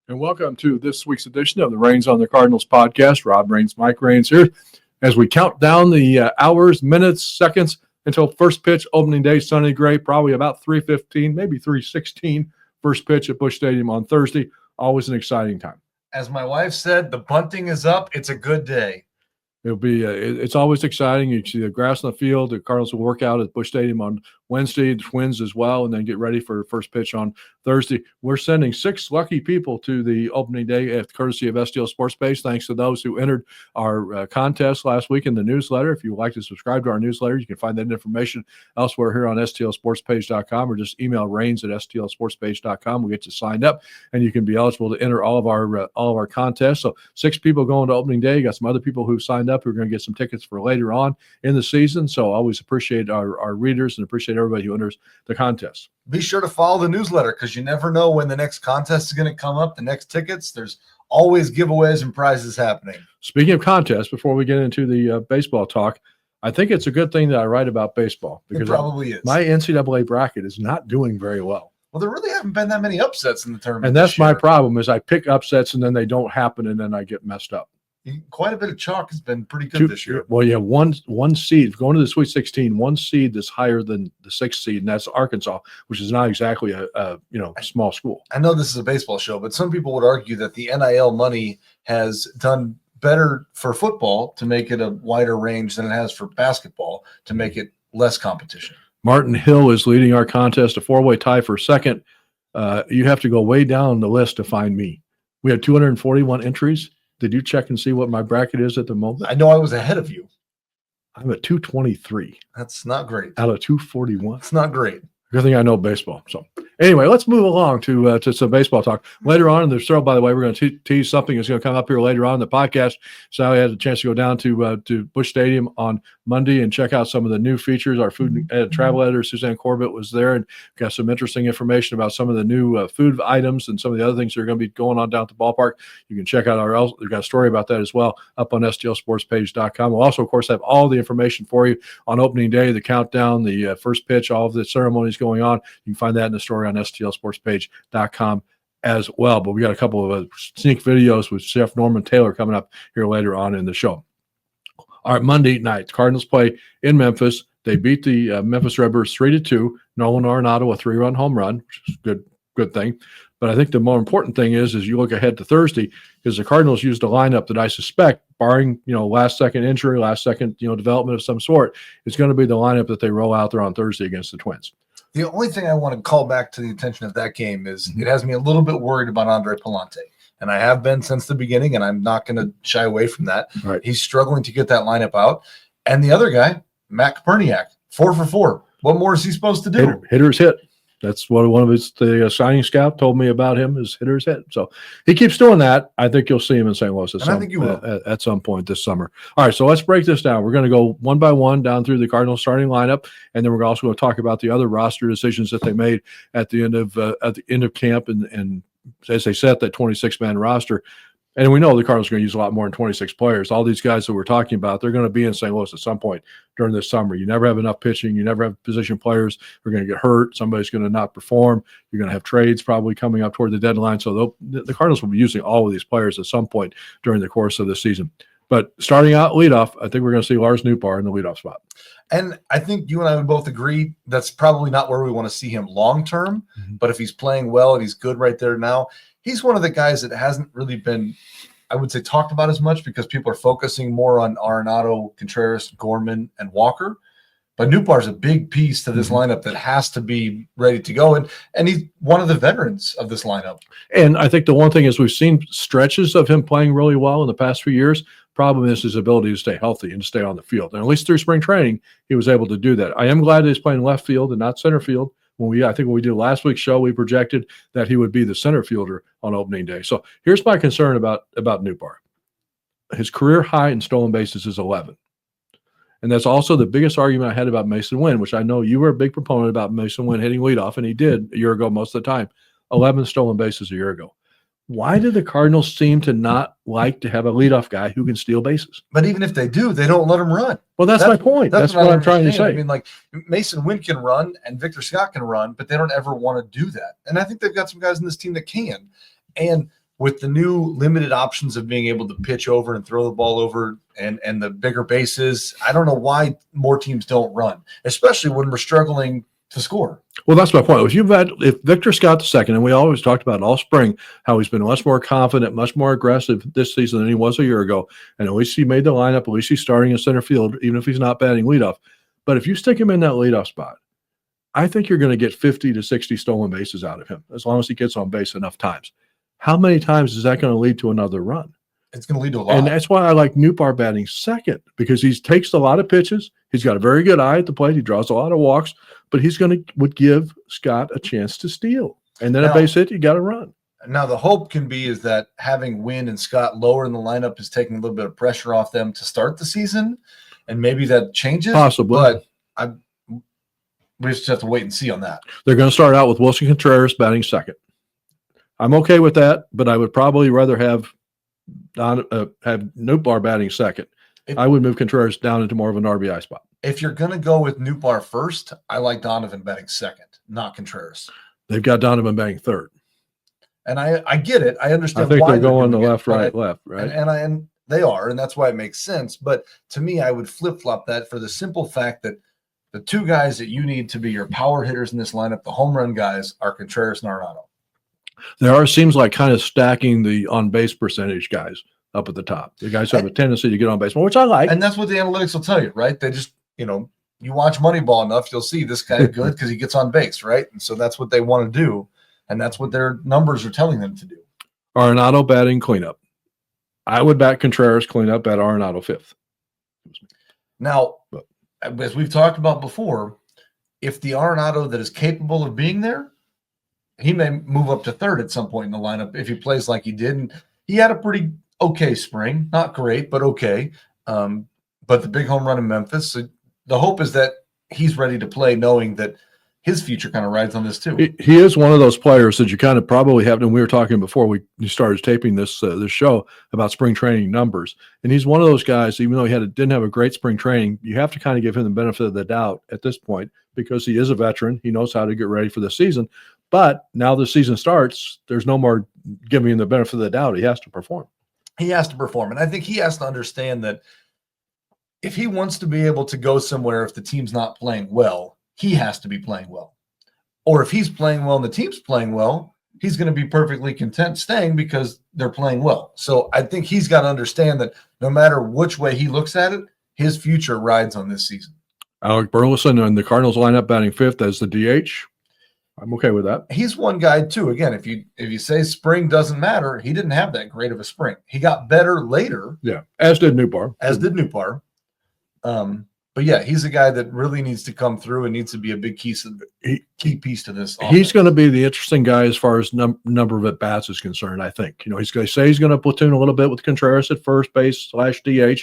And welcome to this week's edition of the Reigns on the Cardinals podcast. Rob Reigns, Mike Reigns here as we count down the hours, minutes, seconds until first pitch, opening day, sunny gray, probably about 3:15, maybe 3:16, first pitch at Busch Stadium on Thursday. Always an exciting time. As my wife said, the bunting is up. It's a good day. It'll be it's always exciting. You see the grass on the field. The Cardinals will work out at Busch Stadium on Wednesday, the Twins as well, and then get ready for first pitch on Thursday. We're sending 6 lucky people to the opening day at courtesy of STL Sports Page. Thanks to those who entered our contest last week in the newsletter. If you'd like to subscribe to our newsletter, you can find that information elsewhere here on stlsportspage.com, or just email Reigns at stlsportspage.com. We'll get you signed up, and you can be eligible to enter all of our contests. So 6 people going to opening day. You got some other people who signed up who are going to get some tickets for later on in the season. So always appreciate our readers and appreciate everybody who enters the contest. Be sure to follow the newsletter because you never know when the next contest is going to come up, the next tickets. There's always giveaways and prizes happening. Speaking of contests, before we get into the baseball talk, I think it's a good thing that I write about baseball because it probably is. My NCAA bracket is not doing very well. Well, there really haven't been that many upsets in the tournament. And that's my problem is I pick upsets and then they don't happen and then I get messed up. Quite a bit of chalk has been pretty good this year. Well, yeah, one seed going to the Sweet 16, one seed that's higher than the 6th seed, and that's Arkansas, which is not exactly a small school. I know this is a baseball show, but some people would argue that the NIL money has done better for football to make it a wider range than it has for basketball to make it less competition. Martin Hill is leading our contest, a 4-way tie for second. You have to go way down the list to find me. We had 241 entries. Did you check and see what my bracket is at the moment? I know I was ahead of you. I'm at 223. That's not great. Out of 241. It's not great. Good thing I know baseball. So anyway, let's move along to some baseball talk. Later on in the show, by the way, we're going to tease something that's going to come up here later on in the podcast. Sally had a chance to go down to Busch Stadium on Monday and check out some of the new features. Our food and travel editor, Suzanne Corbett, was there and got some interesting information about some of the new food items and some of the other things that are going to be going on down at the ballpark. You can check out we've got a story about that as well up on stlsportspage.com. We'll also, of course, have all the information for you on opening day, the countdown, the first pitch, all of the ceremonies going on. You can find that in the story on stlsportspage.com as well. But we got a couple of sneak videos with Chef Norman Taylor coming up here later on in the show. All right, Monday night, Cardinals play in Memphis. They beat the Memphis Redbirds 3-2. Nolan Arenado, a 3-run home run, which is a good thing. But I think the more important thing is you look ahead to Thursday, because the Cardinals used a lineup that I suspect, barring last second injury, last second development of some sort, is going to be the lineup that they roll out there on Thursday against the Twins. The only thing I want to call back to the attention of that game is it has me a little bit worried about Andre Palante. And I have been since the beginning, and I'm not going to shy away from that. Right. He's struggling to get that lineup out. And the other guy, Matt Koperniak, 4 for 4. What more is he supposed to do? Hitters hit. That's what one of the signing scout told me about him is hitters hit. So he keeps doing that. I think you'll see him in St. Louis at some point this summer. All right, so let's break this down. We're going to go one by one down through the Cardinals starting lineup, and then we're also going to talk about the other roster decisions that they made at the end of camp and as they set that 26-man roster. And we know the Cardinals are going to use a lot more than 26 players. All these guys that we're talking about, they're going to be in St. Louis at some point during this summer. You never have enough pitching. You never have position players who are going to get hurt. Somebody's going to not perform. You're going to have trades probably coming up toward the deadline. So the Cardinals will be using all of these players at some point during the course of the season. But starting out leadoff, I think we're going to see Lars Nootbaar in the leadoff spot. And I think you and I would both agree that's probably not where we want to see him long term. Mm-hmm. But if he's playing well and he's good right there now, he's one of the guys that hasn't really been, I would say, talked about as much because people are focusing more on Arenado, Contreras, Gorman, and Walker. But Nootbaar's a big piece to this lineup that has to be ready to go. And he's one of the veterans of this lineup. And I think the one thing is we've seen stretches of him playing really well in the past few years, Problem is his ability to stay healthy and stay on the field. And at least through spring training, he was able to do that. I am glad that he's playing left field and not center field. I think when we did last week's show, we projected that he would be the center fielder on opening day. So here's my concern about Newbar. His career high in stolen bases is 11. And that's also the biggest argument I had about Mason Wynn, which I know you were a big proponent about Mason Wynn hitting leadoff, and he did a year ago most of the time. 11 stolen bases a year ago. Why do the Cardinals seem to not like to have a leadoff guy who can steal bases? But even if they do, they don't let him run. Well, that's my point. That's what I'm trying to say. I mean, like Mason Wynn can run and Victor Scott can run, but they don't ever want to do that. And I think they've got some guys in this team that can. And with the new limited options of being able to pitch over and throw the ball over and the bigger bases, I don't know why more teams don't run, especially when we're struggling to score. Well, that's my point. If Victor Scott II, and we always talked about all spring how he's been much more confident, much more aggressive this season than he was a year ago, and at least he made the lineup, at least he's starting in center field, even if he's not batting leadoff. But if you stick him in that leadoff spot, I think you're going to get 50 to 60 stolen bases out of him as long as he gets on base enough times. How many times is that going to lead to another run? It's going to lead to a lot. And that's why I like Newbar batting second, because he takes a lot of pitches. He's got a very good eye at the plate. He draws a lot of walks, but would give Scott a chance to steal. And then a base hit, you got to run. Now the hope can be is that having Wynn and Scott lower in the lineup is taking a little bit of pressure off them to start the season, and maybe that changes. Possibly, but we just have to wait and see on that. They're going to start out with Wilson Contreras batting second. I'm okay with that, but I would probably rather have Newbar batting second. I would move Contreras down into more of an RBI spot. If you're going to go with Newbar first, I like Donovan batting second, not Contreras. They've got Donovan batting third. And I get it. I understand. I think why they're going to left, right, right? And they are, and that's why it makes sense. But to me, I would flip-flop that for the simple fact that the two guys that you need to be your power hitters in this lineup, the home run guys, are Contreras and Arenado. Seems like kind of stacking the on-base percentage guys up at the top. The guys who have a tendency to get on base more, which I like. And that's what the analytics will tell you, right? They just, you watch Moneyball enough, you'll see this guy good because he gets on base, right? And so that's what they want to do, and that's what their numbers are telling them to do. Arenado batting cleanup. I would bat Contreras cleanup, bat Arenado fifth. Now, as we've talked about before, if the Arenado that is capable of being there, he may move up to third at some point in the lineup if he plays like he did. And he had a pretty okay spring, not great, but okay. But the big home run in Memphis, so the hope is that he's ready to play, knowing that his future kind of rides on this too. He is one of those players that you kind of probably have, and we were talking before we started taping this show about spring training numbers. And he's one of those guys, even though he didn't have a great spring training, you have to kind of give him the benefit of the doubt at this point because he is a veteran. He knows how to get ready for the season. But now the season starts, there's no more giving him the benefit of the doubt. He has to perform. He has to perform. And I think he has to understand that if he wants to be able to go somewhere, if the team's not playing well, he has to be playing well. Or if he's playing well and the team's playing well, he's going to be perfectly content staying because they're playing well. So I think he's got to understand that no matter which way he looks at it, his future rides on this season. Alec Burleson and the Cardinals lineup batting fifth as the DH. I'm okay with that. He's one guy too. Again, if you say spring doesn't matter, he didn't have that great of a spring. He got better later. Yeah, as did Newbar. But yeah, he's a guy that really needs to come through and needs to be a big key piece to this offense. He's going to be the interesting guy as far as number of at bats is concerned. I think he's going to say he's going to platoon a little bit with Contreras at first base / DH,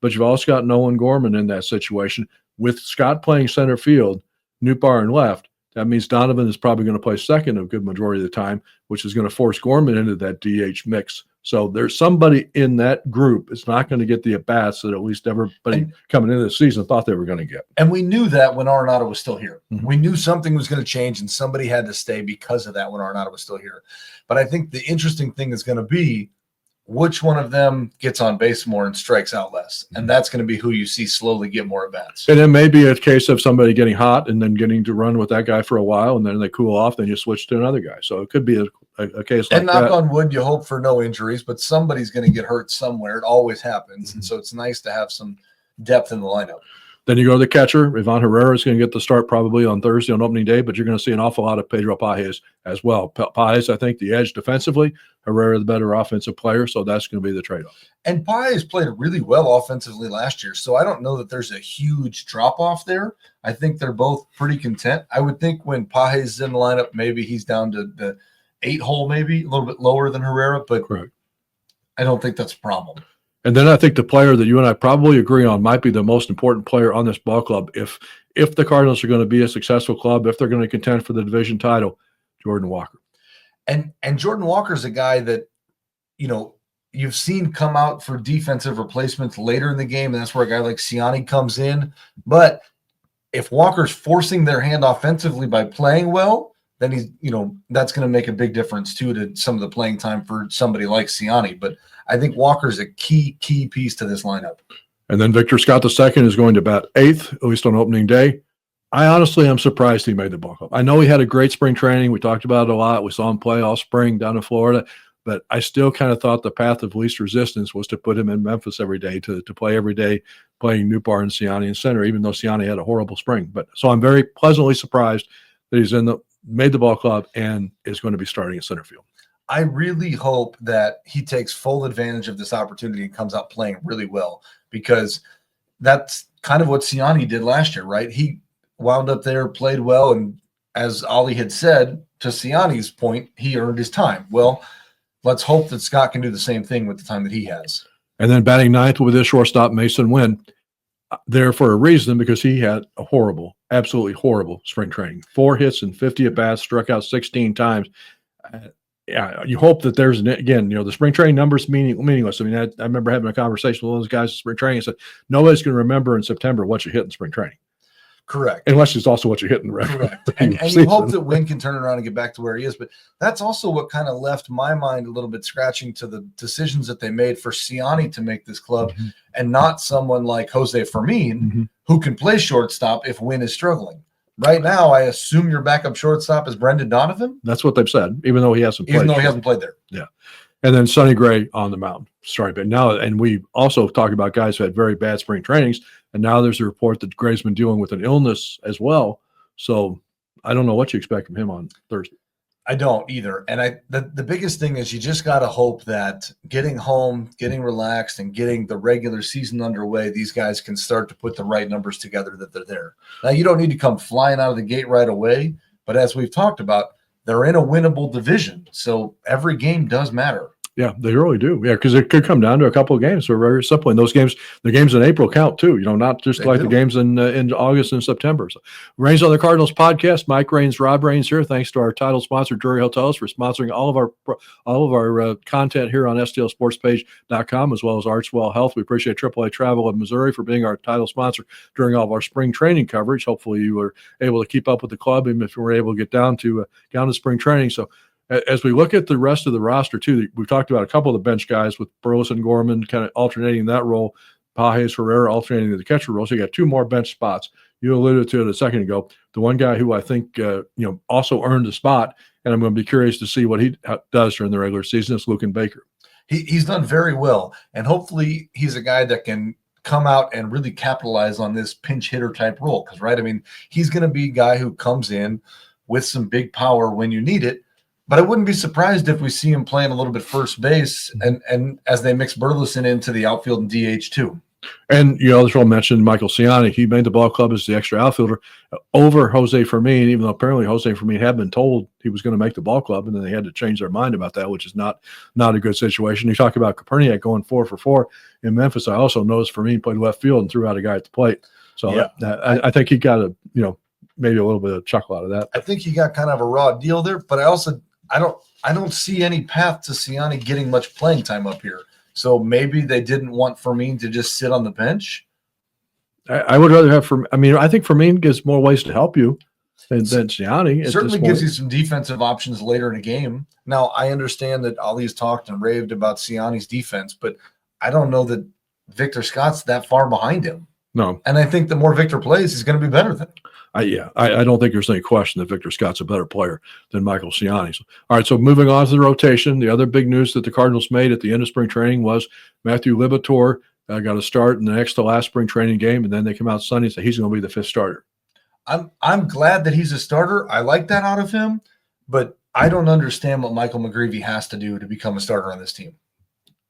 but you've also got Nolan Gorman in that situation with Scott playing center field, Newbar in left. That means Donovan is probably going to play second a good majority of the time, which is going to force Gorman into that DH mix. So there's somebody in that group that's not going to get the at-bats that at least everybody coming into the season thought they were going to get. And we knew that when Arenado was still here. Mm-hmm. We knew something was going to change and somebody had to stay because of that when Arenado was still here. But I think the interesting thing is going to be which one of them gets on base more and strikes out less. And that's going to be who you see slowly get more at-bats. And it may be a case of somebody getting hot and then getting to run with that guy for a while, and then they cool off, then you switch to another guy. So it could be a case like that. And knock on wood, you hope for no injuries, but somebody's going to get hurt somewhere. It always happens. And so it's nice to have some depth in the lineup. Then you go to the catcher. Ivan Herrera is going to get the start probably on Thursday on opening day, but you're going to see an awful lot of Pedro Pages as well. Pages, I think, the edge defensively. Herrera, the better offensive player, so that's going to be the trade-off. And Pages played really well offensively last year, so I don't know that there's a huge drop-off there. I think they're both pretty content. I would think when Pages is in the lineup, maybe he's down to the 8 hole, maybe a little bit lower than Herrera, but correct. I don't think that's a problem. And then I think the player that you and I probably agree on might be the most important player on this ball club. If the Cardinals are going to be a successful club, if they're going to contend for the division title, Jordan Walker. And Jordan Walker is a guy that, you've seen come out for defensive replacements later in the game, and that's where a guy like Siani comes in. But if Walker's forcing their hand offensively by playing well, then he's, that's going to make a big difference too to some of the playing time for somebody like Siani. But I think Walker's a key piece to this lineup. And then Victor Scott II is going to bat 8th, at least on opening day. I honestly am surprised he made the ball club. I know he had a great spring training. We talked about it a lot. We saw him play all spring down in Florida. But I still kind of thought the path of least resistance was to put him in Memphis every day, to play every day, playing Newbar and Siani in center, even though Siani had a horrible spring. But so I'm very pleasantly surprised that he's made the ball club and is going to be starting in center field. I really hope that he takes full advantage of this opportunity and comes out playing really well, because that's kind of what Siani did last year, right? He wound up there, played well, and as Ollie had said, to Siani's point, he earned his time. Well, let's hope that Scott can do the same thing with the time that he has. And then batting 9th with this shortstop, Mason Wynn, there for a reason, because he had a horrible, absolutely horrible spring training. 4 hits and 50 at-bats, struck out 16 times. You hope that there's, again, the spring training numbers meaningless. I mean, I remember having a conversation with one of those guys in spring training and said, nobody's going to remember in September what you hit in spring training. Correct. Unless it's also what you hit in the regular Correct. And you hope that Wynn can turn it around and get back to where he is. But that's also what kind of left my mind a little bit scratching to the decisions that they made for Siani to make this club, and not someone like Jose Fermin, who can play shortstop if Wynn is struggling. Right now, I assume your backup shortstop is Brendan Donovan. That's what they've said, even though he hasn't played there. Yeah. And then Sonny Gray on the mound. Sorry, but now, and we also talked about guys who had very bad spring trainings, and now there's a report that Gray's been dealing with an illness as well. So I don't know what you expect from him on Thursday. I don't either. And the biggest thing is you just got to hope that getting home, getting relaxed, and getting the regular season underway, these guys can start to put the right numbers together, that they're there. Now, you don't need to come flying out of the gate right away, but as we've talked about, they're in a winnable division, so every game does matter. Yeah, they really do. Yeah, because it could come down to a couple of games. So very simple. And those games, the games in April count too. Not just like the games in August and September. So, Rains on the Cardinals podcast. Mike Rains, Rob Rains here. Thanks to our title sponsor, Drury Hotels, for sponsoring all of our content here on STLSportspage.com, as well as Archwell Health. We appreciate AAA Travel of Missouri for being our title sponsor during all of our spring training coverage. Hopefully, you were able to keep up with the club, even if you were able to get down to spring training. So, as we look at the rest of the roster, too, we've talked about a couple of the bench guys with Burleson Gorman kind of alternating that role, Pages Herrera alternating the catcher role. So you got 2 more bench spots. You alluded to it a second ago. The one guy who I think also earned a spot, and I'm going to be curious to see what he does during the regular season, is Lucan Baker. He's done very well, and hopefully he's a guy that can come out and really capitalize on this pinch hitter type role. Because, right, I mean, he's going to be a guy who comes in with some big power when you need it. But I wouldn't be surprised if we see him playing a little bit first base, and as they mix Burleson into the outfield and DH too. And you also mentioned Michael Siani. He made the ball club as the extra outfielder over Jose Fermin, even though apparently Jose Fermin had been told he was going to make the ball club, and then they had to change their mind about that, which is not a good situation. You talk about Koperniak going 4 for 4 in Memphis. I also noticed Fermin played left field and threw out a guy at the plate. So yeah. I think he got maybe a little bit of chuckle out of that. I think he got kind of a raw deal there, but I don't see any path to Siani getting much playing time up here. So maybe they didn't want Fermin to just sit on the bench. I would rather have Fermin. I mean, I think Fermin gives more ways to help you than Siani. It certainly gives you some defensive options later in a game. Now, I understand that Ali's talked and raved about Siani's defense, but I don't know that Victor Scott's that far behind him. No. And I think the more Victor plays, he's going to be better than him. I don't think there's any question that Victor Scott's a better player than Michael Siani. So, all right, so moving on to the rotation, the other big news that the Cardinals made at the end of spring training was Matthew Liberatore got to start in the next to last spring training game, and then they come out Sunday and say he's going to be the 5th starter. I'm glad that he's a starter. I like that out of him, but I don't understand what Michael McGreevy has to do to become a starter on this team.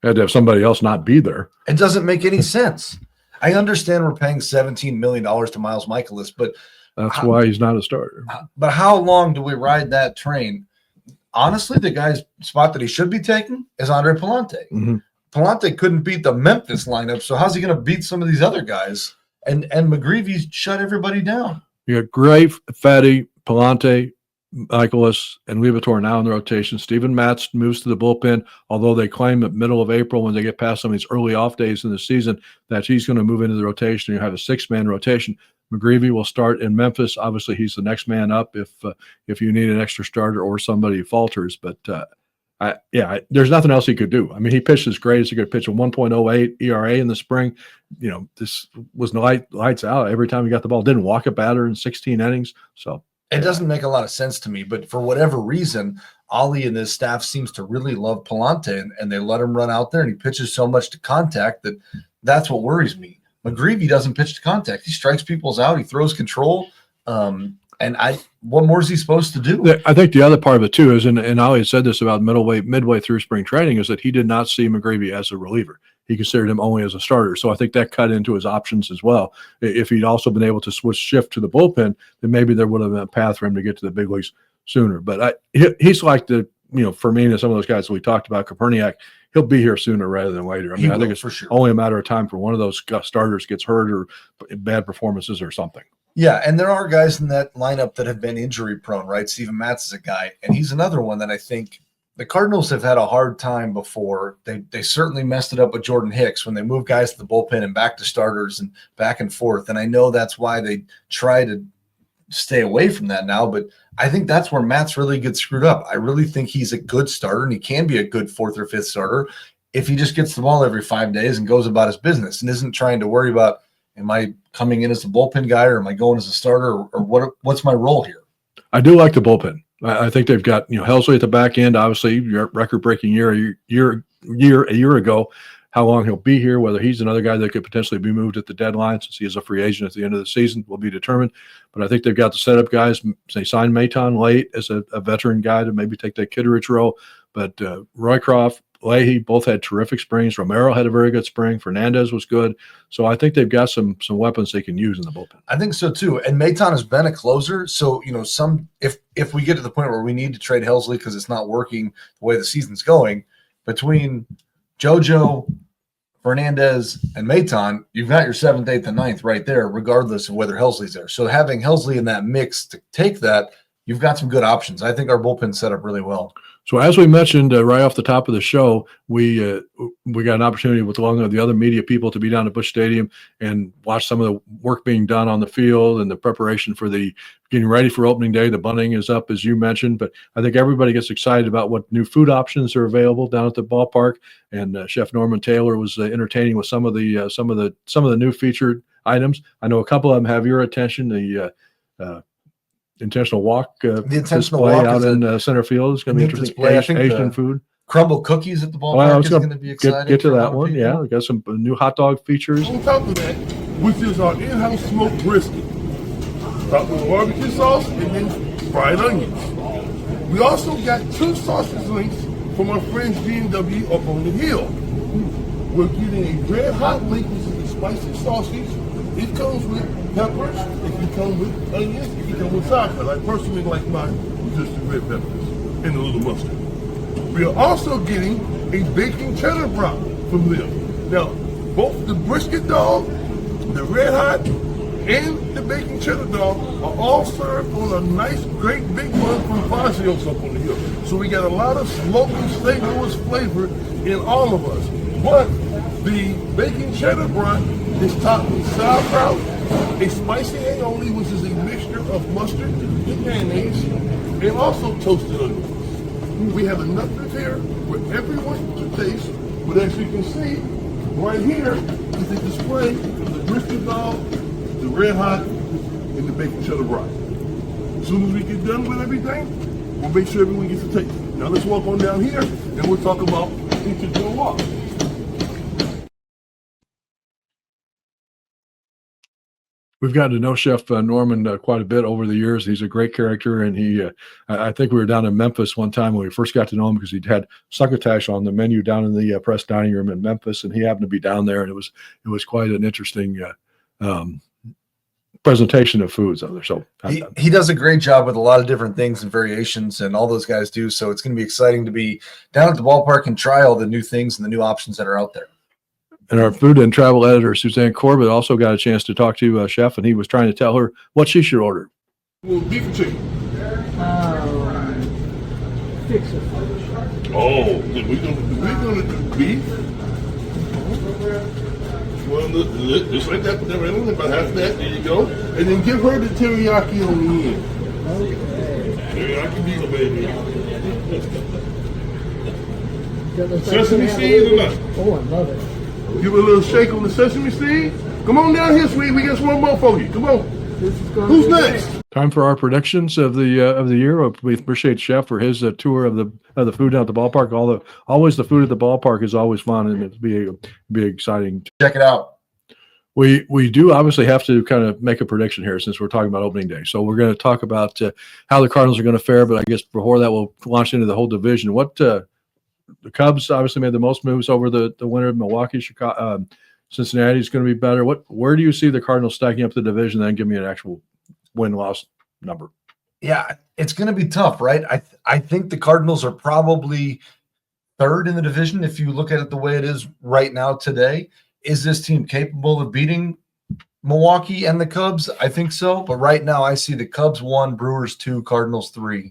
Had to have somebody else not be there. It doesn't make any sense. I understand we're paying $17 million to Miles Michaelis, but that's why he's not a starter. But how long do we ride that train? Honestly, the guy's spot that he should be taking is Andre Palante. Mm-hmm. Palante couldn't beat the Memphis lineup, so how's he going to beat some of these other guys? And McGreevy's shut everybody down. You got Gray, Fetty, Palante, Michaelis, and Liberatore now in the rotation. Steven Matz moves to the bullpen, although they claim at middle of April, when they get past some of these early off days in the season, that he's going to move into the rotation. You have a 6-man rotation. McGreevy will start in Memphis. Obviously, he's the next man up if you need an extra starter or somebody falters. But there's nothing else he could do. I mean, he pitched as great as he could pitch, a 1.08 ERA in the spring. You know, this was lights out every time he got the ball. Didn't walk a batter in 16 innings. So it doesn't make a lot of sense to me. But for whatever reason, Ollie and his staff seems to really love Palante, and they let him run out there, and he pitches so much to contact that's what worries me. McGreevy doesn't pitch to contact. He strikes people's out. He throws control. What more is he supposed to do? I think the other part of it too is, and Ollie had said this about midway through spring training, is that he did not see McGreevy as a reliever. He considered him only as a starter. So I think that cut into his options as well. If he'd also been able to shift to the bullpen, then maybe there would have been a path for him to get to the big leagues sooner. But he's like for me and some of those guys that we talked about, Koperniak, he'll be here sooner rather than later. I mean, I think it's for sure only a matter of time for one of those starters gets hurt or bad performances or something. Yeah, and there are guys in that lineup that have been injury prone, right? Steven Matz is a guy, and he's another one that I think the Cardinals have had a hard time before. They certainly messed it up with Jordan Hicks when they moved guys to the bullpen and back to starters and back and forth. And I know that's why they try to stay away from that now, but I think that's where Matt's really gets screwed up. I really think he's a good starter, and he can be a good 4th or 5th starter if he just gets the ball every 5 days and goes about his business and isn't trying to worry about, am I coming in as a bullpen guy, or am I going as a starter, or what's my role here? I do like the bullpen. I think they've got Helsley at the back end. Obviously, record-breaking year a year ago. How long he'll be here, whether he's another guy that could potentially be moved at the deadline, since he is a free agent at the end of the season, will be determined. But I think they've got the setup guys. They signed Maton late as a veteran guy to maybe take that Kitteridge role. But Roycroft, Leahy both had terrific springs. Romero had a very good spring. Fernandez was good. So I think they've got some weapons they can use in the bullpen. I think so too. And Maton has been a closer. So, if we get to the point where we need to trade Helsley because it's not working the way the season's going, between JoJo, Fernandez, and Maton, you've got your 7th, 8th, and 9th right there, regardless of whether Helsley's there. So having Helsley in that mix to take that, you've got some good options. I think our bullpen's set up really well. So as we mentioned right off the top of the show, we got an opportunity with along with the other media people to be down at Busch Stadium and watch some of the work being done on the field and the preparation for getting ready for opening day. The bunting is up, as you mentioned, but I think everybody gets excited about what new food options are available down at the ballpark. And Chef Norman Taylor was entertaining with some of the new featured items. I know a couple of them have your attention. The intentional walk display out in center field is going to be interesting. Asian food. Crumble cookies at the ballpark is going to be exciting. Get to that one. Yeah, we got some new hot dog features. On top of that, which is our in-house smoked brisket, topped with barbecue sauce and then fried onions. We also got 2 sausage links from our friends B&W up on the hill. We're getting a red hot link, which is a spicy sausage. It comes with peppers, it can come with onions, it can come with sauerkraut. I personally like mine with just the red peppers and a little mustard. We are also getting a bacon cheddar brat from them. Now, both the brisket dog, the red hot, and the bacon cheddar dog are all served on a nice, great big bun from Fagios up on the hill. So we got a lot of smoky, St. Louis flavor in all of us. But the bacon cheddar brat is topped with sauerkraut, a spicy aioli, which is a mixture of mustard and mayonnaise, and also toasted onions. We have enough of here for everyone to taste, but as you can see, right here is the display of the brisket dog, the red hot, and the bacon cheddar brat. As soon as we get done with everything, we'll make sure everyone gets a taste. Now let's walk on down here, and we'll talk about each of your walk. We've gotten to know Chef Norman quite a bit over the years. He's a great character, and I think we were down in Memphis one time when we first got to know him because he'd had succotash on the menu down in the press dining room in Memphis, and he happened to be down there, and it was quite an interesting presentation of foods over there. So he does a great job with a lot of different things and variations, and all those guys do. So it's going to be exciting to be down at the ballpark and try all the new things and the new options that are out there. And our food and travel editor, Suzanne Corbett, also got a chance to talk to Chef, and he was trying to tell her what she should order. Well, beef and chicken. Fix it. Oh, we're gonna do beef. Well, just like that, put that right on there, about half of that. There you go. And then give her the teriyaki on the end. Teriyaki beef, baby. Sesame seeds or not? Oh, I love it. Give her a little shake on the sesame seed. Come on down here, sweetie. We got some more for you. Come on. Who's next? Time for our predictions of the year. We appreciate Chef for his tour of the food down at the ballpark. Always the food at the ballpark is always fun, and it'll be exciting. Check it out. We do obviously have to kind of make a prediction here since we're talking about opening day. So we're going to talk about how the Cardinals are going to fare, but I guess before that we'll launch into the whole division. The Cubs obviously made the most moves over the winter. Milwaukee, Chicago, Cincinnati is going to be better. Where do you see the Cardinals stacking up the division? Then give me an actual win-loss number. Yeah, it's going to be tough, right? I think the Cardinals are probably third in the division if you look at it the way it is right now today. Is this team capable of beating Milwaukee and the Cubs? I think so. But right now I see the Cubs 1, Brewers 2, Cardinals 3,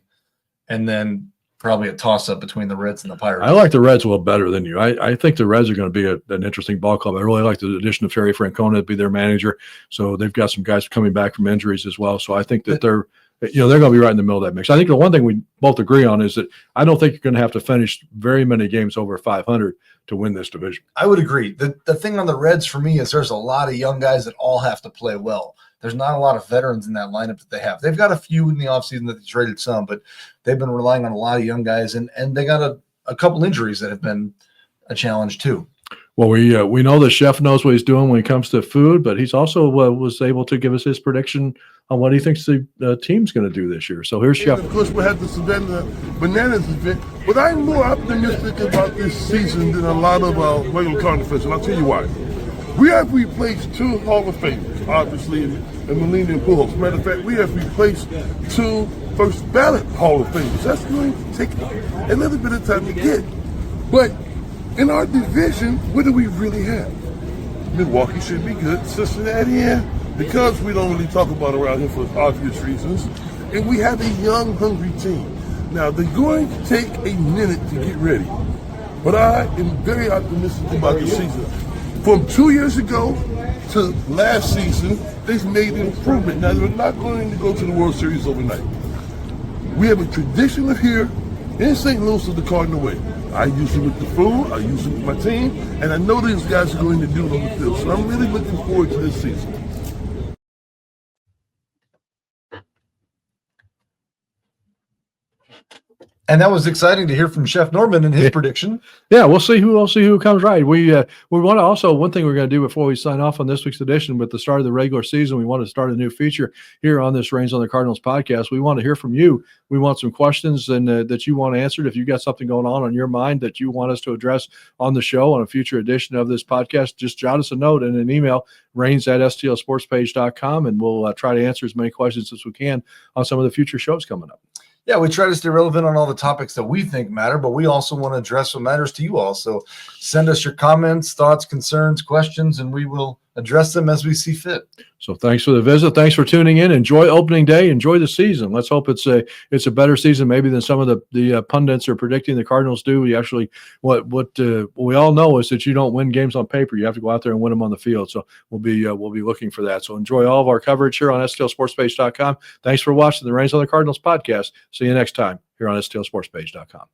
and then probably a toss-up between the Reds and the Pirates. I like the Reds a little better than you. I think the Reds are going to be an interesting ball club. I really like the addition of Terry Francona to be their manager. So they've got some guys coming back from injuries as well. So I think that they're going to be right in the middle of that mix. I think the one thing we both agree on is that I don't think you're going to have to finish very many games over 500 to win this division. I would agree. The thing on the Reds for me is there's a lot of young guys that all have to play well. There's not a lot of veterans in that lineup that they have. They've got a few in the offseason that they traded some, but they've been relying on a lot of young guys, and they got a couple injuries that have been a challenge too. Well, we know the Chef knows what he's doing when it comes to food, but he's also was able to give us his prediction on what he thinks the team's going to do this year. So here's Chef. Of course, we have the Savannah Bananas event, but I'm more optimistic about this season than a lot of regular Cardinal fans, and I'll tell you why. We have replaced 2 Hall of Famers, obviously, in Molina and Pujols. Matter of fact, we have replaced 2 first ballot Hall of Famers. That's going to take a little bit of time to get. But in our division, what do we really have? Milwaukee should be good. Cincinnati, yeah. Because we don't really talk about around here for obvious reasons. And we have a young, hungry team. Now, they're going to take a minute to get ready. But I am very optimistic about the season. From 2 years ago to last season, they've made an improvement. Now, they're not going to go to the World Series overnight. We have a tradition of here in St. Louis of the Cardinal way. I use it with the food, I use it with my team, and I know these guys are going to do it on the field. So I'm really looking forward to this season. And that was exciting to hear from Chef Norman and his prediction. Yeah, we'll see who comes right. We want to also, one thing we're going to do before we sign off on this week's edition, with the start of the regular season, we want to start a new feature here on this Reigns on the Cardinals podcast. We want to hear from you. We want some questions and that you want answered. If you got something going on your mind that you want us to address on the show on a future edition of this podcast, just jot us a note and an email, reigns@stlsportspage.com, and we'll try to answer as many questions as we can on some of the future shows coming up. Yeah, we try to stay relevant on all the topics that we think matter, but we also want to address what matters to you all. So send us your comments, thoughts, concerns, questions, and we will address them as we see fit. So thanks for the visit. Thanks for tuning in. Enjoy opening day. Enjoy the season. Let's hope it's a better season maybe than some of the pundits are predicting the Cardinals do. We actually what we all know is that you don't win games on paper. You have to go out there and win them on the field. So we'll be looking for that. So enjoy all of our coverage here on stlsportspage.com. Thanks for watching the Reigns on the Cardinals podcast. See you next time here on stlsportspage.com.